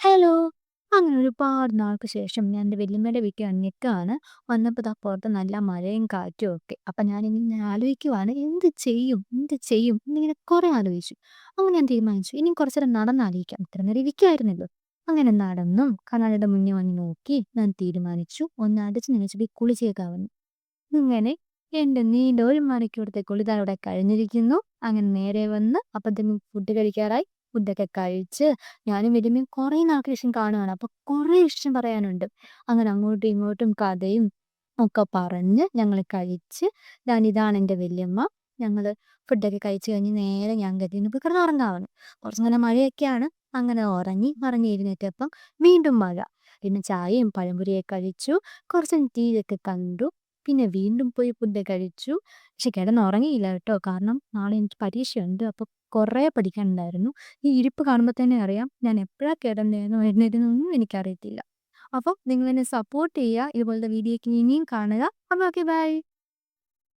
Hello! അങ്ങനെ ഒരുപാട് നാൾക്ക് ശേഷം ഞാൻ എൻ്റെ വല്യമ്മയുടെ വീട്ടിൽ നിൽക്കാണ്. വന്നപ്പോൾ ദാ പുറത്ത് നല്ല മഴയും കാറ്റും ഒക്കെ. അപ്പം ഞാനിങ്ങനെ ആലോചിക്കുവാണ് എന്ത് ചെയ്യും? എന്ത് ചെയ്യും? എന്നിങ്ങനെ കുറേ ആലോചിച്ചു. അങ്ങനെ ഞാൻ തീരുമാനിച്ചു ഇനി കുറച്ച് നേരം നടന്നാലോചിക്കാം. ഇത്ര നേരം ഇരിക്കുവായിരുന്നല്ലോ. അങ്ങനെ നടന്നും കണ്ണാടിയുടെ മുന്നിൽ വന്ന് നോക്കി ഞാൻ തീരുമാനിച്ചു ഒന്ന് അടച്ച് നിലച്ച് കുളിച്ചേക്കാമെന്ന്. ഇങ്ങനെ എന്റെ നീണ്ട 1 മണിക്കൂറത്തെ കുളി ദാ ഇവിടെ കഴിഞ്ഞിരിക്കുന്നു. അങ്ങനെ നേരെ വന്ന് അപ്പത്തേനും ഫുഡ് കഴിക്കാറായി. ഫുഡൊക്കെ കഴിച്ച് ഞാനും വല്യമ്മയും കുറേ നാൾക്ക് ശേഷം കാണുകയാണ്. അപ്പൊ കുറേ വിശേഷം പറയാനുണ്ട്. അങ്ങനെ അങ്ങോട്ടും ഇങ്ങോട്ടും കഥയും ഒക്കെ പറഞ്ഞ് ഞങ്ങള് കഴിച്ച് ഇതാണ് എന്റെ വല്യമ്മ. ഞങ്ങള് ഫുഡൊക്കെ കഴിച്ച് കഴിഞ്ഞ് നേരെ ഞാൻ കരുതി ഇന്ന് പോയി കിടന്നുറങ്ങാമെന്ന്. കുറച്ച് നല്ല മഴയൊക്കെയാണ്. അങ്ങനെ ഉറങ്ങി. ഉറങ്ങി എഴുന്നേറ്റപ്പം വീണ്ടും മഴ. പിന്നെ ചായയും പഴംപൊരിയൊക്കെ കഴിച്ചു. കുറച്ച് ടിവിയൊക്കെ കണ്ടു. പിന്നെ വീണ്ടും പോയി ഫുഡ് കഴിച്ചു. പക്ഷെ കിടന്നുറങ്ങിയില്ല കേട്ടോ. കാരണം നാളെ എനിക്ക് പരീക്ഷയുണ്ട്. അപ്പൊ കുറേ പഠിക്കാനുണ്ടായിരുന്നു. ഈ ഇരിപ്പ് കാണുമ്പോ തന്നെ അറിയാം ഞാൻ എപ്പഴാ കിടന്നേന്നോ എഴുന്നേറ്റതെന്നൊന്നും എനിക്കറിയത്തില്ല. അപ്പം നിങ്ങളെന്നെ സപ്പോർട്ട് ചെയ്യുക. ഇതുപോലത്തെ വീഡിയോക്ക് ഇനിയും കാണുക. അപ്പൊ ഓക്കെ ബൈ.